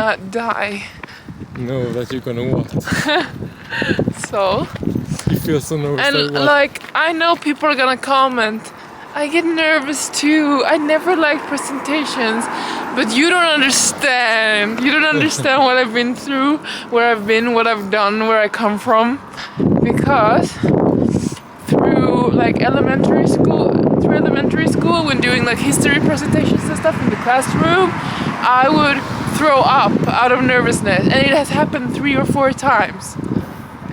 gonna die. No, that you're gonna what? So. You feel so nervous. And like, I know people are gonna comment. I get nervous too. I never like presentations, but you don't understand. You don't understand what I've been through, where I've been, what I've done, where I come from. Because through elementary school, when doing like history presentations and stuff in the classroom, I would throw up out of nervousness, and it has happened 3 or 4 times.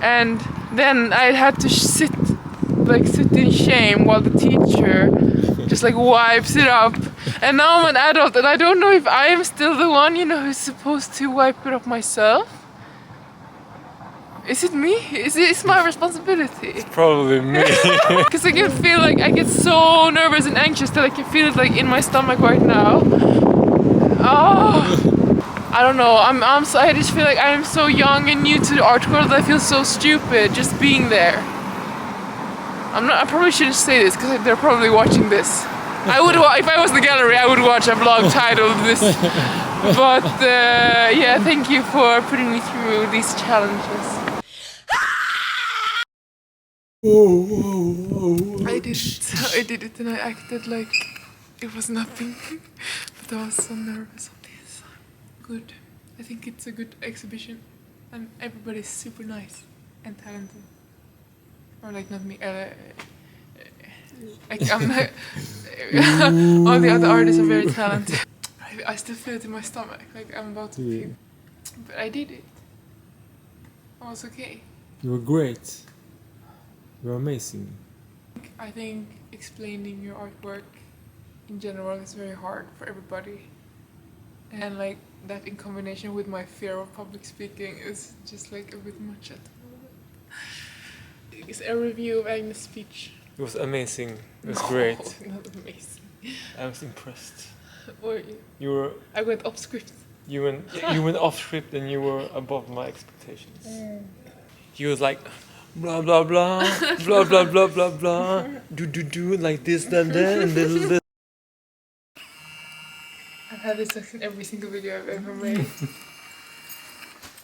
And then I had to sit in shame while the teacher just like wipes it up. And now I'm an adult and I don't know if I am still the one, who's supposed to wipe it up myself. Is it me? It's my responsibility. It's probably me. Because I can feel like I get so nervous and anxious that I can feel it like in my stomach right now. Oh. I don't know, I just feel like I am so young and new to the art world that I feel so stupid just being there. I probably shouldn't say this because they're probably watching this. If I was the gallery, I would watch a vlog titled this. But yeah, thank you for putting me through these challenges. I did it and I acted like it was nothing. But I was so nervous. Good. I think it's a good exhibition and everybody's super nice and talented. Or like not me. I'm not. All the other artists are very talented. I still feel it in my stomach, like I'm about to puke. But I did it. I was okay. You were great. You were amazing. I think explaining your artwork in general is very hard for everybody. And like that in combination with my fear of public speaking is just like a bit much at the moment. It's a review of Agnes' speech. It was amazing. It was great. Not amazing. I was impressed. Or You were. I went off script. You went off script and you were above my expectations. You was like blah blah blah blah blah blah blah blah do like this and that and this. I've had this in every single video I've ever made.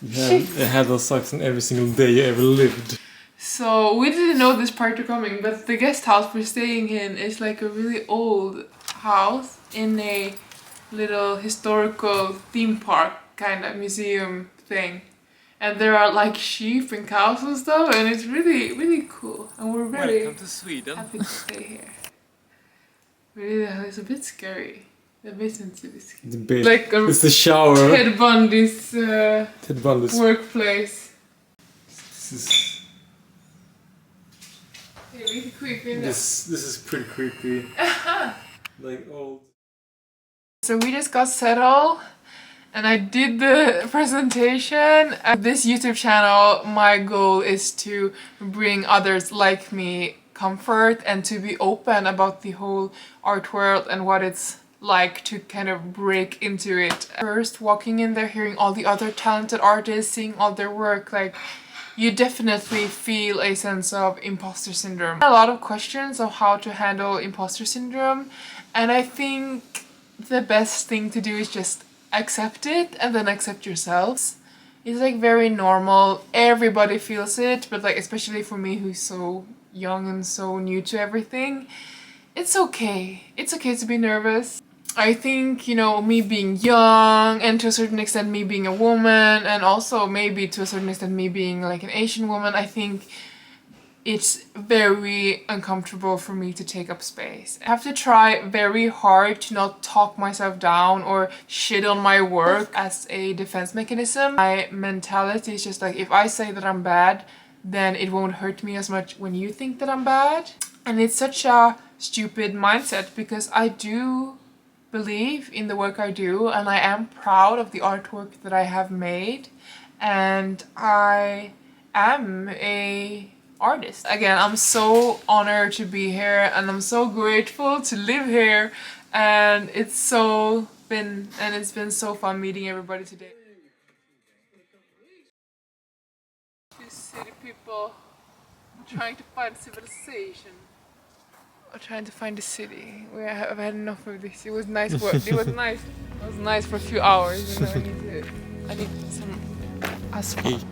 You had those socks in every single day you ever lived. So we didn't know this part was coming, but the guest house we're staying in is like a really old house in a little historical theme park kind of museum thing. And there are like sheep and cows and stuff, and it's really, really cool. And we're very Welcome to Sweden. happy to stay here. Really, it's a bit scary. The basement's a bit scary. The bed. Like it's the shower. Ted Bundy's workplace. This is Really creepy. this is pretty creepy. Like old. So we just got settled and I did the presentation. At this YouTube channel, my goal is to bring others like me comfort and to be open about the whole art world and what it's like to kind of break into it. First, walking in there, hearing all the other talented artists, seeing all their work, like you definitely feel a sense of imposter syndrome. A lot of questions of how to handle imposter syndrome, and I think the best thing to do is just accept it and then accept yourselves. It's like very normal, everybody feels it, but like especially for me who's so young and so new to everything, it's okay. It's okay to be nervous. I think, you know, me being young and to a certain extent me being a woman and also maybe to a certain extent me being like an Asian woman, I think it's very uncomfortable for me to take up space. I have to try very hard to not talk myself down or shit on my work as a defense mechanism. My mentality is just like, if I say that I'm bad, then it won't hurt me as much when you think that I'm bad. And it's such a stupid mindset because I do believe in the work I do and I am proud of the artwork that I have made and I am a artist. Again, I'm so honored to be here and I'm so grateful to live here, and it's been so fun meeting everybody today. These city people trying to find civilization. Or trying to find the city. I've had enough of this. It was nice work. It was nice. It was nice for a few hours and then I need to I need some asphalt.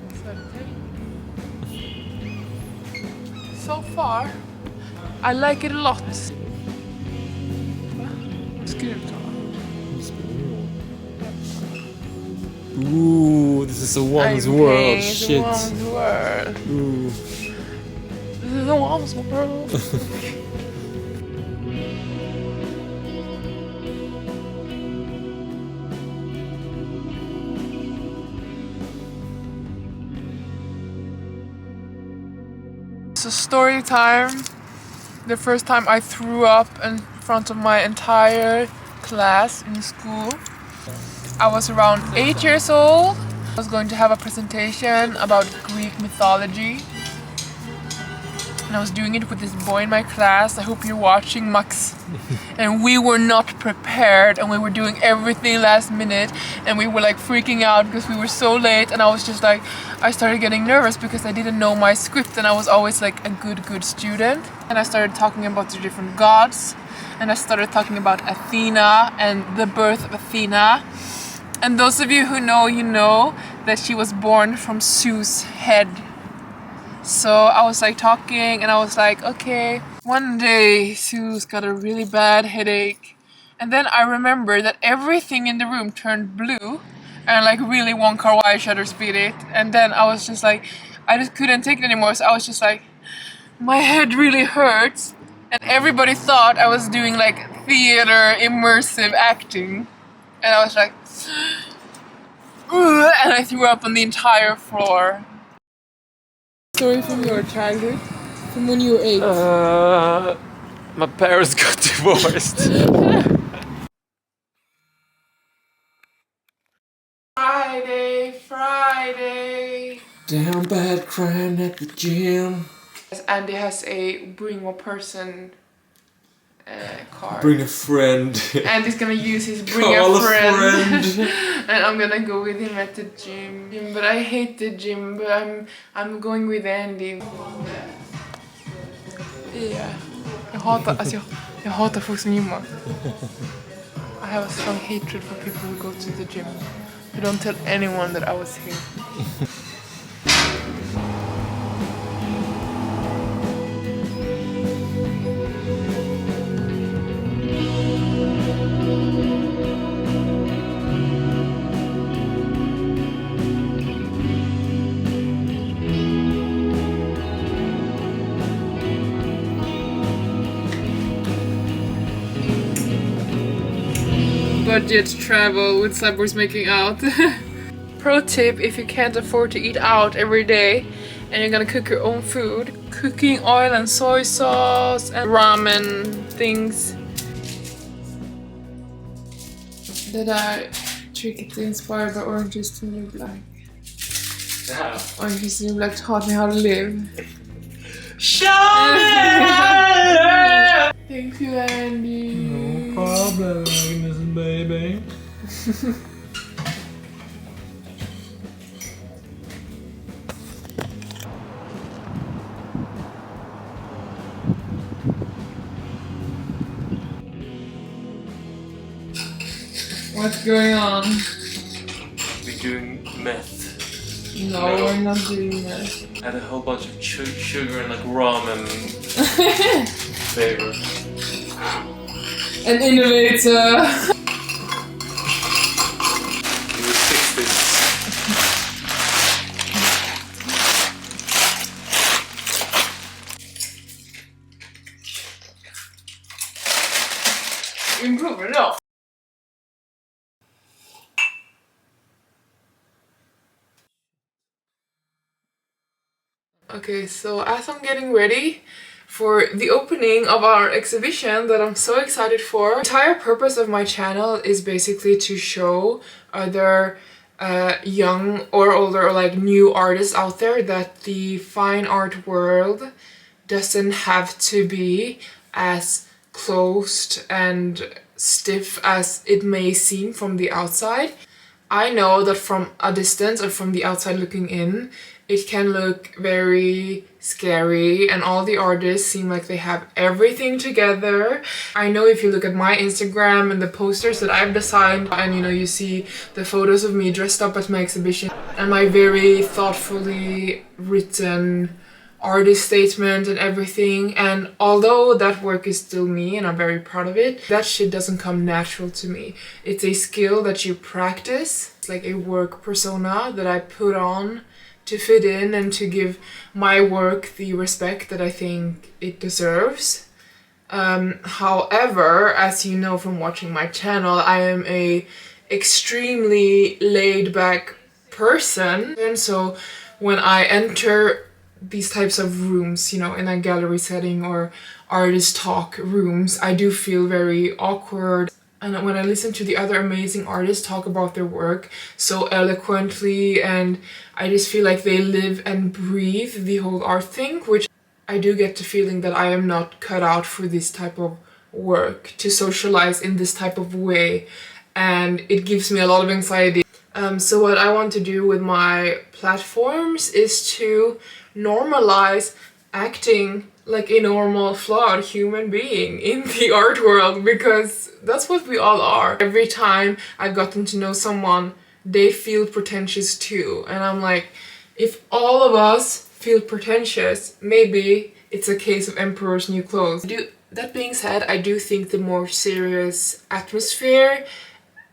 So far, I like it a lot. Ooh, this is a one's world. Shit. One's world. Ooh. This is a one's world. So story time. The first time I threw up in front of my entire class in school. I was around 8 years old. I was going to have a presentation about Greek mythology. And I was doing it with this boy in my class. I hope you're watching, Max. And we were not prepared and we were doing everything last minute and we were like freaking out because we were so late, and I was just like, I started getting nervous because I didn't know my script and I was always like a good student. And I started talking about the different gods, and I started talking about Athena and the birth of Athena. And those of you who know, you know that she was born from Zeus' head. So I was like talking and I was like, okay. One day Zeus got a really bad headache. And then I remember that everything in the room turned blue and like really Wong Kar-wai shutter speed it. And then I was just like, I just couldn't take it anymore. So I was just like, my head really hurts. And everybody thought I was doing like theater immersive acting. And I was like, and I threw up on the entire floor. Story from your childhood? From when you were 8? My parents got divorced. Friday. Down bad crying at the gym. Andy has a bring a person card. Bring a friend. Andy's gonna use his bring Call a friend. friend. And I'm gonna go with him at the gym. But I hate the gym, but I'm going with Andy. Yeah. Jag hatar folk som gymmar. I have a strong hatred for people who go to the gym. But don't tell anyone that I was here. Budget travel with cyborgs making out. Pro tip, if you can't afford to eat out every day and you're gonna cook your own food, cooking oil and soy sauce and ramen things. Det där tricket är inspired by Orange is the New Black. Yeah. Orange is the New Black taught me how to live. Show me! Thank you, Andy. No problem, Agnes baby. What's going on? We're doing meth. No, we're not doing that. Had a whole bunch of sugar and like ramen flavor. An innovator. You will fix this. Improve it up. Okay, so as I'm getting ready for the opening of our exhibition that I'm so excited for, the entire purpose of my channel is basically to show other young or older or like new artists out there that the fine art world doesn't have to be as closed and stiff as it may seem from the outside. I know that from a distance or from the outside looking in, it can look very scary, and all the artists seem like they have everything together. I know if you look at my Instagram and the posters that I've designed, and you know, you see the photos of me dressed up at my exhibition and my very thoughtfully written artist statement and everything, and although that work is still me and I'm very proud of it, that shit doesn't come natural to me. It's a skill that you practice. It's like a work persona that I put on to fit in and to give my work the respect that I think it deserves. However, as you know from watching my channel, I am a extremely laid back person, and so when I enter these types of rooms, you know, in a gallery setting or artist talk rooms, I do feel very awkward. And when I listen to the other amazing artists talk about their work so eloquently, and I just feel like they live and breathe the whole art thing, which I do get the feeling that I am not cut out for this type of work, to socialize in this type of way, and it gives me a lot of anxiety. So what I want to do with my platforms is to normalize acting like a normal, flawed human being in the art world, because that's what we all are. Every time I've gotten to know someone, they feel pretentious too. And I'm like, if all of us feel pretentious, maybe it's a case of emperor's new clothes. That being said, I do think the more serious atmosphere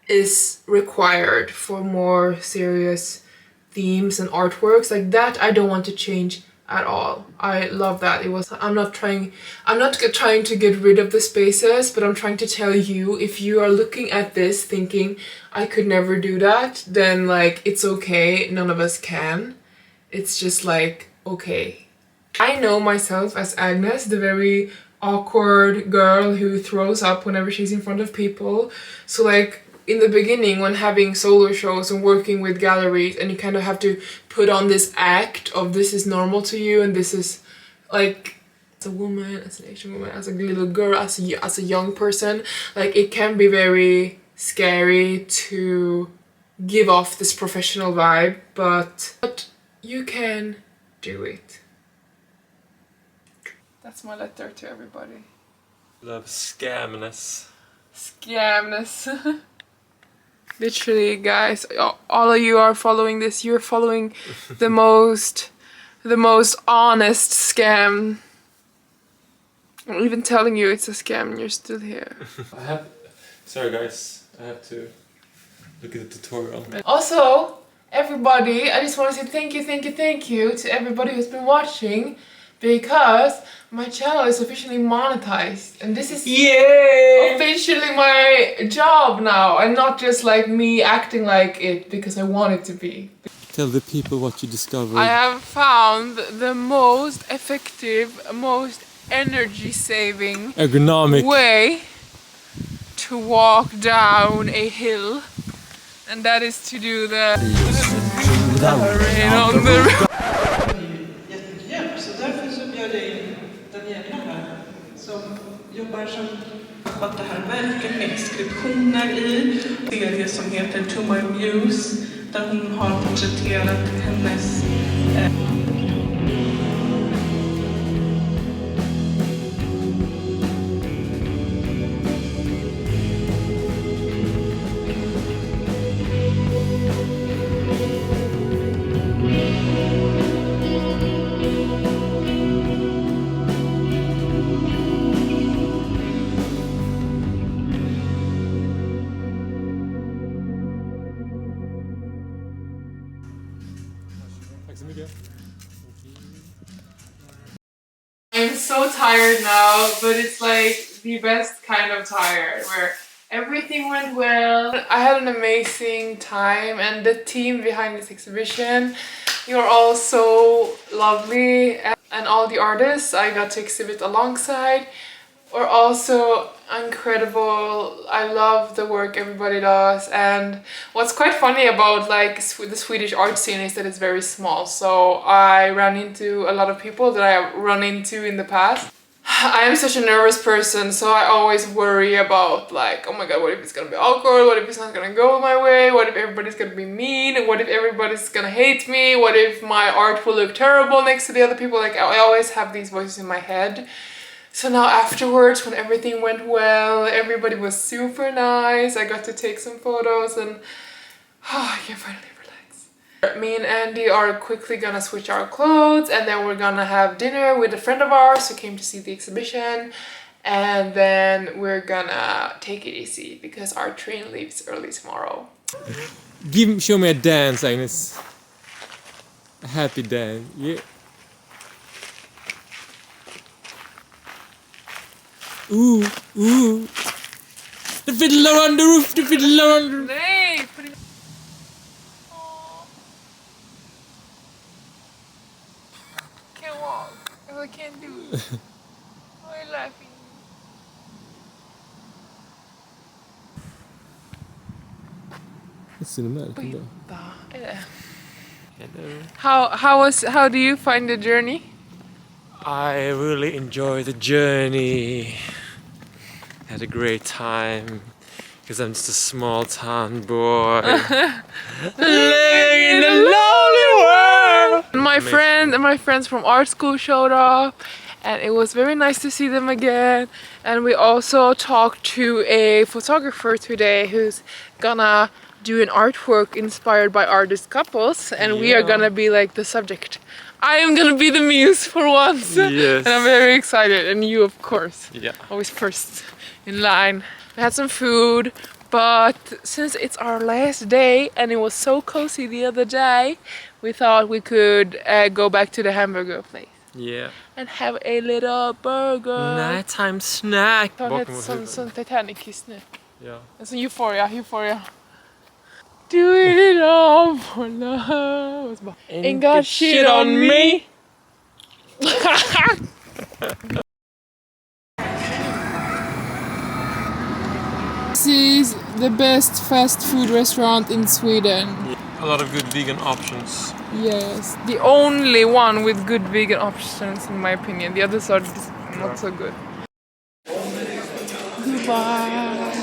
is required for more serious themes and artworks. Like that I don't want to change at all. I love that. I'm not trying to get rid of the spaces, but I'm trying to tell you, if you are looking at this thinking I could never do that, then like, it's okay, none of us can. It's just like, okay. I know myself as Agnes, the very awkward girl who throws up whenever she's in front of people. So like, in the beginning, when having solo shows and working with galleries, and you kind of have to put on this act of this is normal to you, and this is like, as a woman, as an Asian woman, as a little girl, as a young person, like it can be very scary to give off this professional vibe, but you can do it. That's my letter to everybody. Love scamness. Scamness. Literally, guys, all of you are following this. You're following the most honest scam. I'm even telling you it's a scam and you're still here. Sorry guys, I have to look at the tutorial. Also, everybody, I just want to say thank you to everybody who's been watching, because my channel is officially monetized, and this is officially my job now, and not just like me acting like it because I want it to be. Tell the people what you discovered. I have found the most effective, most energy saving ergonomic way to walk down a hill, and that is to do the rain on the jobbar som att det här verket med inskriptioner i serie som heter To My Muse, där hon har porträtterat hennes I'm so tired now, but it's like the best kind of tired, where everything went well. I had an amazing time, and the team behind this exhibition, you're all so lovely, and all the artists I got to exhibit alongside were also incredible. I love the work everybody does, and what's quite funny about like the Swedish art scene is that it's very small, so I ran into a lot of people that I have run into in the past. I am such a nervous person, so I always worry about like, oh my god, what if it's gonna be awkward? What if it's not gonna go my way? What if everybody's gonna be mean? What if everybody's gonna hate me? What if my art will look terrible next to the other people? Like, I always have these voices in my head. So now afterwards, when everything went well, everybody was super nice. I got to take some photos and I can finally relax. Me and Andy are quickly gonna switch our clothes and then we're gonna have dinner with a friend of ours who came to see the exhibition, and then we're gonna take it easy because our train leaves early tomorrow. Show me a dance, Agnes. A happy dance. Yeah. Ooh, ooh. The fiddler on the roof, the fiddler on the roof. Hey, can't walk. I can't do it. Why are you laughing? It's cinematic, though. Hello. How do you find the journey? I really enjoyed the journey. Had a great time. Because I'm just a small town boy. Living in a lonely world. My friends from art school showed up and it was very nice to see them again. And we also talked to a photographer today who's gonna do an artwork inspired by artist couples, and we are gonna be like the subject. I am gonna be the muse for once. Yes. And I'm very excited, and you of course. Yeah. Always first in line. We had some food, but since it's our last day and it was so cozy the other day, we thought we could go back to the hamburger place. Yeah. And have a little burger. Nighttime snack. Ta ett sån Titanic-kiss nu. Ja. En sån euphoria. Doing it all for love. Ain't got shit on me. This is the best fast food restaurant in Sweden. A lot of good vegan options. Yes, the only one with good vegan options in my opinion. The others are just not so good. Goodbye.